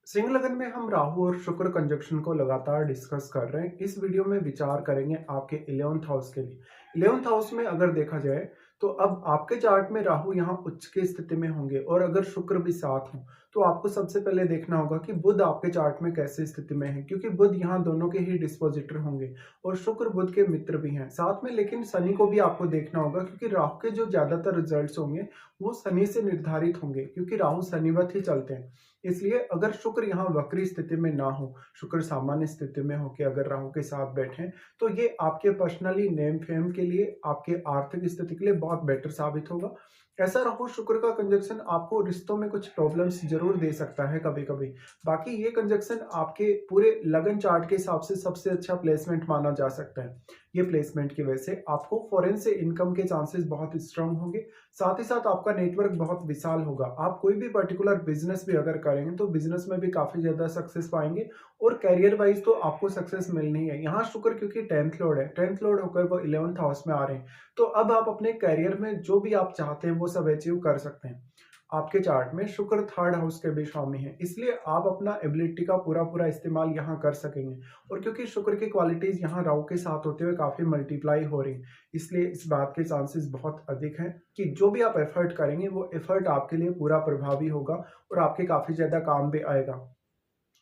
सिंह लगन में हम राहु और शुक्र कंजक्शन को लगातार डिस्कस कर रहे हैं। इस वीडियो में विचार करेंगे आपके 11th हाउस के लिए। 11th हाउस में अगर देखा जाए तो अब आपके चार्ट में राहु यहाँ उच्च की स्थिति में होंगे और अगर शुक्र भी साथ हो तो आपको सबसे पहले देखना होगा कि बुध आपके चार्ट में कैसी स्थिति में है, क्योंकि बुध यहाँ दोनों के ही डिस्पोजिटर होंगे और शुक्र बुध के मित्र भी हैं साथ में। लेकिन शनि को भी आपको देखना होगा, क्योंकि राहु के जो ज्यादातर रिजल्ट्स होंगे वो शनि से निर्धारित होंगे, क्योंकि राहु शनिवत ही चलते हैं। इसलिए अगर शुक्र यहाँ वक्री स्थिति में ना हो, शुक्र सामान्य स्थिति में हो कि अगर राहु के साथ बैठे, तो ये आपके पर्सनली नेम फेम के लिए, आपके आर्थिक स्थिति के लिए बहुत बेटर साबित होगा। ऐसा राहु शुक्र का कंजक्शन आपको रिश्तों में कुछ प्रॉब्लम्स जरूर दे सकता है कभी कभी। बाकी ये कंजक्शन आपके पूरे लगन चार्ट के हिसाब से सबसे अच्छा प्लेसमेंट माना जा सकता है। ये प्लेसमेंट की वजह से आपको फॉरेन से इनकम के चांसेस बहुत स्ट्रांग होंगे। साथ ही साथ आपका नेटवर्क बहुत विशाल होगा। आप कोई भी पर्टिकुलर बिजनेस भी अगर करेंगे तो बिजनेस में भी काफी ज्यादा सक्सेस पाएंगे और करियर वाइज तो आपको सक्सेस मिलनी है। यहाँ शुक्र क्योंकि 10th लॉर्ड है, 10th लॉर्ड होकर वो 11th हाउस में आ रहे हैं, तो अब आप अपने करियर में जो भी आप चाहते हैं वो सब अचीव कर सकते हैं। आपके चार्ट में शुक्र 3rd हाउस के भी स्वामी है, इसलिए आप अपना एबिलिटी का पूरा पूरा इस्तेमाल यहाँ कर सकेंगे। और क्योंकि शुक्र की क्वालिटीज यहाँ राहु के साथ होते हुए काफी मल्टीप्लाई हो रही, इसलिए इस बात के चांसेस बहुत अधिक हैं कि जो भी आप एफर्ट करेंगे वो एफर्ट आपके लिए पूरा प्रभावी होगा और आपके काफी ज्यादा काम भी आएगा।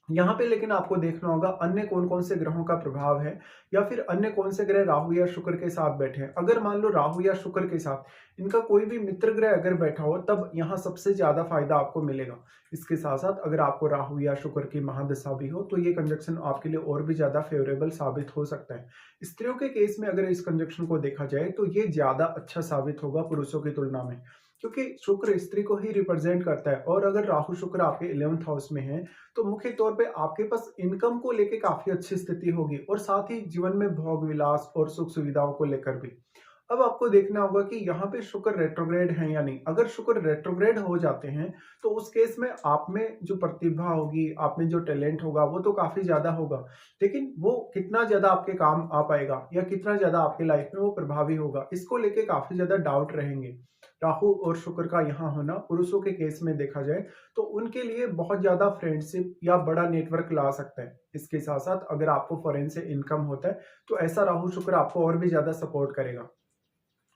यहाँ पे लेकिन आपको देखना होगा अन्य कौन कौन से ग्रहों का प्रभाव है, या फिर अन्य कौन से ग्रह राहु या शुक्र के साथ बैठे हैं। अगर मान लो राहु या शुक्र के साथ इनका कोई भी मित्र ग्रह अगर बैठा हो, तब यहाँ सबसे ज्यादा फायदा आपको मिलेगा। इसके साथ साथ अगर आपको राहु या शुक्र की महादशा भी हो तो ये कंजक्शन आपके लिए और भी ज्यादा फेवरेबल साबित हो सकता है। स्त्रियों के केस में अगर इस कंजक्शन को देखा जाए तो ये ज्यादा अच्छा साबित होगा पुरुषों की तुलना में, क्योंकि शुक्र स्त्री को ही रिप्रेजेंट करता है। और अगर राहु शुक्र आपके 11th हाउस में है तो मुख्य तौर पे आपके पास इनकम को लेके काफी अच्छी स्थिति होगी और साथ ही जीवन में भोग विलास और सुख सुविधाओं को लेकर भी। अब आपको देखना होगा कि यहाँ पे शुक्र रेट्रोग्रेड है या नहीं। अगर शुक्र रेट्रोग्रेड हो जाते हैं तो उस केस में आप में जो प्रतिभा होगी, आप में जो टैलेंट होगा वो तो काफी ज्यादा होगा, लेकिन वो कितना ज्यादा आपके काम आ पाएगा या कितना ज्यादा आपके लाइफ में वो प्रभावी होगा, इसको लेके काफी ज्यादा डाउट रहेंगे। राहु और शुक्र का यहाँ होना पुरुषों के केस में देखा जाए तो उनके लिए बहुत ज्यादा फ्रेंडशिप या बड़ा नेटवर्क ला सकता है। इसके साथ साथ अगर आपको फॉरेन से इनकम होता है तो ऐसा राहु शुक्र आपको और भी ज्यादा सपोर्ट करेगा।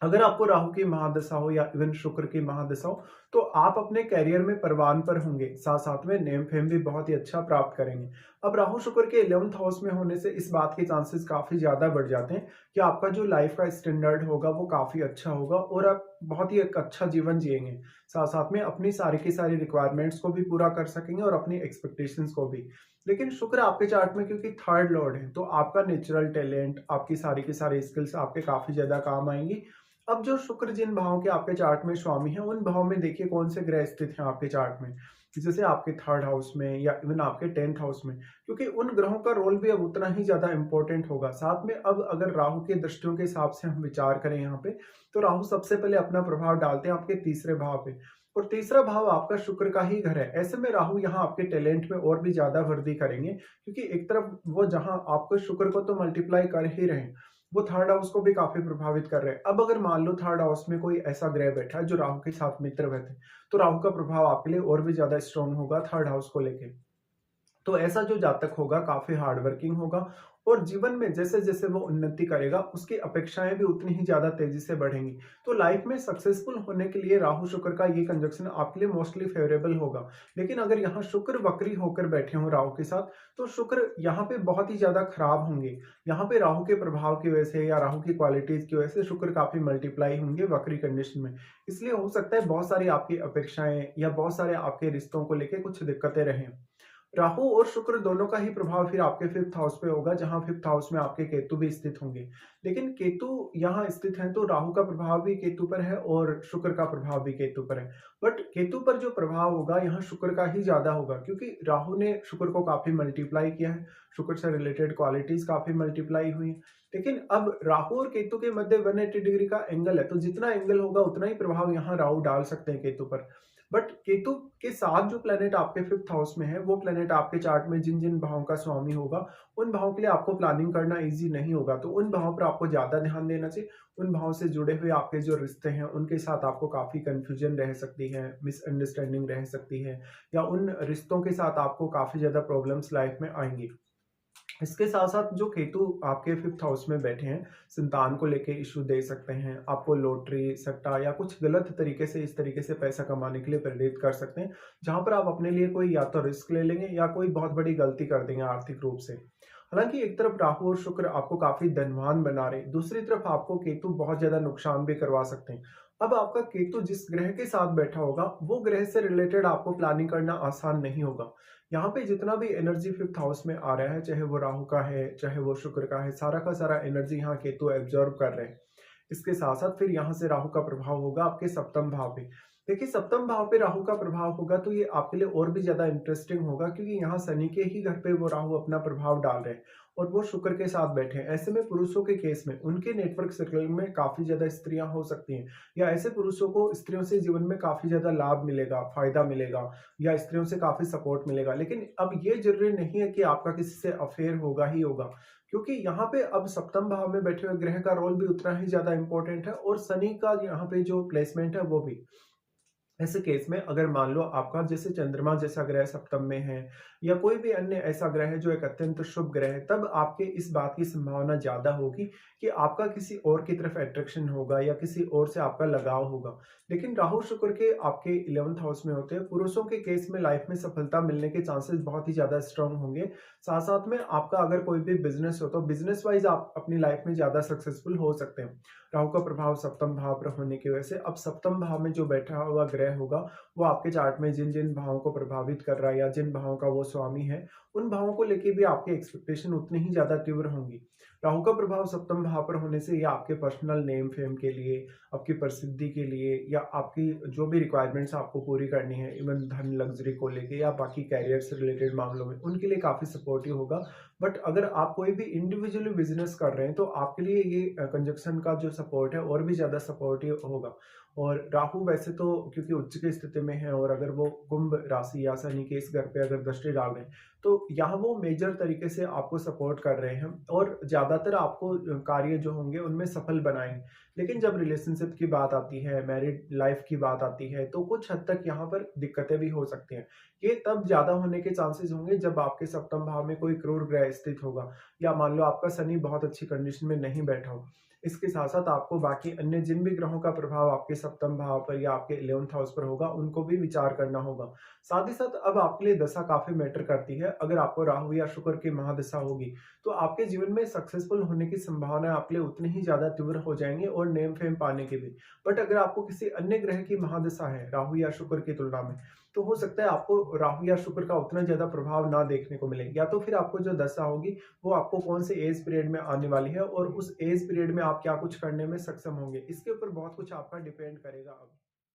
अगर आपको राहु की महादशा हो या इवन शुक्र की महादशा हो तो आप अपने करियर में परवान पर होंगे, साथ साथ में नेम फेम भी बहुत ही अच्छा प्राप्त करेंगे। अब राहु शुक्र के 11th हाउस में होने से इस बात के चांसेस काफी ज्यादा बढ़ जाते हैं कि आपका जो लाइफ का स्टैंडर्ड होगा वो काफी अच्छा होगा और आप बहुत ही एक अच्छा जीवन जिएंगे। साथ साथ में अपनी सारी की सारी रिक्वायरमेंट्स को भी पूरा कर सकेंगे और अपनी एक्सपेक्टेशंस को भी। लेकिन शुक्र आपके चार्ट में क्योंकि 3rd लॉर्ड है तो आपका नेचुरल टैलेंट, आपकी सारी की सारी स्किल्स आपके काफी ज्यादा काम आएंगी। अब जो शुक्र जिन भावों के आपके चार्ट में स्वामी है उन भाव में देखिए कौन से ग्रह स्थित हैं आपके चार्ट में, जैसे आपके 3rd हाउस में या इवन आपके 10th हाउस में, क्योंकि उन ग्रहों का रोल भी अब उतना ही ज्यादा इंपॉर्टेंट होगा। साथ में अब अगर राहु के दृष्टियों के हिसाब से हम विचार करें यहाँ पे, तो राहु सबसे पहले अपना प्रभाव डालते हैं आपके तीसरे भाव पे और तीसरा भाव आपका शुक्र का ही घर है। ऐसे में राहु यहाँ आपके टैलेंट में और भी ज्यादा वृद्धि करेंगे, क्योंकि एक तरफ वो जहां आपको शुक्र को तो मल्टीप्लाई कर ही रहे हैं, वो 3rd हाउस को भी काफी प्रभावित कर रहे हैं। अब अगर मान लो 3rd हाउस में कोई ऐसा ग्रह बैठा है जो राहु के साथ मित्रवत है, तो राहु का प्रभाव आपके लिए और भी ज्यादा स्ट्रांग होगा 3rd हाउस को लेके। तो ऐसा जो जातक होगा काफी हार्ड वर्किंग होगा और जीवन में जैसे जैसे वो उन्नति करेगा उसकी अपेक्षाएं भी उतनी ही ज्यादा तेजी से बढ़ेंगी। तो लाइफ में सक्सेसफुल होने के लिए राहु शुक्र का ये कंजक्शन आपके लिए मोस्टली फेवरेबल होगा। लेकिन अगर यहाँ शुक्र वक्री होकर बैठे हो राहु के साथ तो शुक्र यहाँ पे बहुत ही ज्यादा खराब होंगे। यहाँ पे राहु के प्रभाव की वजह से या राहु की क्वालिटीज की वजह से शुक्र काफी मल्टीप्लाई होंगे वक्री कंडीशन में। इसलिए हो सकता है बहुत सारी आपकी अपेक्षाएं या बहुत सारे आपके रिश्तों को लेकर कुछ दिक्कतें रहें। राहु और शुक्र दोनों का ही प्रभाव फिर आपके 5th हाउस पे होगा, जहां 5th हाउस में आपके केतु भी स्थित होंगे। लेकिन केतु यहाँ स्थित है तो राहु का प्रभाव भी केतु पर है और शुक्र का प्रभाव भी केतु पर है। बट केतु पर जो प्रभाव होगा यहाँ शुक्र का ही ज्यादा होगा, क्योंकि राहु ने शुक्र को काफी मल्टीप्लाई किया है, शुक्र से रिलेटेड क्वालिटीज काफी मल्टीप्लाई हुई है। लेकिन अब राहु और केतु के मध्य 180 डिग्री का एंगल है, तो जितना एंगल होगा उतना ही प्रभाव यहाँ राहु डाल सकते हैं केतु पर। बट केतु के साथ जो प्लेनेट आपके 5th हाउस में है, वो प्लेनेट आपके चार्ट में जिन-जिन भावों का स्वामी होगा, उन भावों के लिए आपको प्लानिंग करना ईज़ी नहीं होगा। तो उन भावों पर आपको ज़्यादा ध्यान देना चाहिए। उन भावों से जुड़े हुए आपके जो रिश्ते हैं, उनके साथ आपको काफ़ी कन्फ्यूजन रह सकती है, मिसअंडरस्टैंडिंग रह सकती है, या उन रिश्तों के साथ आपको काफ़ी ज़्यादा प्रॉब्लम्स लाइफ में आएँगी। इसके साथ-साथ जो केतु आपके 5th हाउस में बैठे हैं, संतान को लेके इश्यू दे सकते हैं, आपको लॉटरी, सट्टा या कुछ गलत तरीके से इस तरीके से पैसा कमाने के लिए प्रेरित कर सकते हैं, जहाँ पर आप अपने लिए कोई या तो रिस्क ले लेंगे या कोई बहुत बड़ी गलती कर देंगे आर्थिक रूप से। हालाँकि एक तरफ राहु और शुक्र आपको काफ़ी धनवान बना रहे हैं, दूसरी तरफ आपको केतु बहुत ज़्यादा नुकसान भी करवा सकते हैं। अब आपका केतु जिस ग्रह के साथ बैठा होगा, वो ग्रह से रिलेटेड आपको प्लानिंग करना आसान नहीं होगा। यहाँ पे जितना भी एनर्जी 5th हाउस में आ रहा है, चाहे वो राहु का है, चाहे वो शुक्र का है, सारा का सारा एनर्जी यहाँ केतु एब्ज़ॉर्ब कर रहे हैं। इसके साथ-साथ फिर यहाँ से राहु का प्रभाव होगा आपके सप्तम भाव पे। देखिए, सप्तम भाव पे राहु का प्रभाव होगा तो ये आपके लिए और भी ज़्यादा इंटरेस्टिंग होगा, क्योंकि यहाँ शनि के ही घर पे वो राहु अपना प्रभाव डाल रहे हैं और वो शुक्र के साथ बैठे हैं। ऐसे में पुरुषों के केस में उनके नेटवर्क सर्कल में काफ़ी ज़्यादा स्त्रियाँ हो सकती हैं, या ऐसे पुरुषों को स्त्रियों से जीवन में काफ़ी ज़्यादा लाभ मिलेगा, फ़ायदा मिलेगा, या स्त्रियों से काफ़ी सपोर्ट मिलेगा। लेकिन अब ये ज़रूरी नहीं है कि आपका किसी से अफ़ेयर होगा ही होगा, क्योंकि यहाँ पे अब सप्तम भाव में बैठे हुए ग्रह का रोल भी उतना ही ज़्यादा इम्पोर्टेंट है और शनि का यहाँ पे जो प्लेसमेंट है वो भी। ऐसे केस में अगर मान लो आपका जैसे चंद्रमा जैसा ग्रह सप्तम में है, या कोई भी अन्य ऐसा ग्रह है जो एक अत्यंत शुभ ग्रह है, तब आपके इस बात की संभावना ज़्यादा होगी कि आपका किसी और की तरफ अट्रैक्शन होगा या किसी और से आपका लगाव होगा। लेकिन राहु शुक्र के आपके 11th हाउस में होते हैं, पुरुषों के केस में लाइफ में सफलता मिलने के चांसेस बहुत ही ज़्यादा स्ट्रांग होंगे। साथ-साथ में आपका अगर कोई भी बिज़नेस हो, तो बिज़नेस वाइज़ आप अपनी लाइफ में ज़्यादा सक्सेसफुल हो सकते हैं। राहु का प्रभाव सप्तम भाव पर होने की वजह से अब सप्तम भाव में जो बैठा हुआ ग्रह होगा, वो आपके चार्ट में जिन-जिन भावों को प्रभावित कर रहा है या जिन भावों का वो स्वामी है, उन भावों को लेके भी आपकी एक्सपेक्टेशन उतनी ही ज़्यादा तीव्र होंगी। राहु का प्रभाव सप्तम भाव पर होने से ये आपके पर्सनल नेम फेम के लिए, आपकी प्रसिद्धि के लिए, या आपकी जो भी रिक्वायरमेंट्स आपको पूरी करनी है, इवन धन लग्ज़री को लेके या बाकी करियर से रिलेटेड मामलों में, उनके लिए काफ़ी सपोर्टिव होगा। बट अगर आप कोई भी इंडिविजुअली बिज़नेस कर रहे हैं, तो आपके लिए ये कंजंक्शन का जो सपोर्ट है और भी ज़्यादा सपोर्टिव होगा। और राहु वैसे तो क्योंकि उच्च की स्थिति में है, और अगर वो कुंभ राशि या शनि के इस घर पे अगर दृष्टि डाल रहे हैं, तो यहाँ वो मेजर तरीके से आपको सपोर्ट कर रहे हैं और ज़्यादातर आपको कार्य जो होंगे उनमें सफल बनाएंगे। लेकिन जब रिलेशनशिप की बात आती है, मैरिड लाइफ की बात आती है, तो कुछ हद तक यहाँ पर दिक्कतें भी हो सकती हैं। ये तब ज़्यादा होने के चांसेस होंगे जब आपके सप्तम भाव में कोई क्रूर ग्रह स्थित होगा, या मान लो आपका शनि बहुत अच्छी कंडीशन में नहीं बैठा हो। इसके साथ-साथ आपको बाकी अन्य जिन भी ग्रहों का प्रभाव आपके सप्तम भाव पर या आपके 11th हाउस पर होगा, उनको भी विचार करना होगा। साथ ही साथ अब आपके लिए दशा काफ़ी मैटर करती है। अगर आपको राहु या शुक्र की महादशा होगी, तो आपके जीवन में सक्सेसफुल होने की संभावना आपके लिए उतनी ही ज़्यादा तीव्र हो जाएँगी, और नेम फेम पाने की भी। बट अगर आपको किसी अन्य ग्रह की महादशा है, राहु या शुक्र की तुलना में, तो हो सकता है आपको राहु या शुक्र का उतना ज़्यादा प्रभाव ना देखने को मिले, या तो फिर आपको जो दशा होगी, वो आपको कौन से एज पीरियड में आने वाली है और उस एज पीरियड में आप क्या कुछ करने में सक्षम होंगे, इसके ऊपर बहुत कुछ आपका डिपेंड करेगा अब।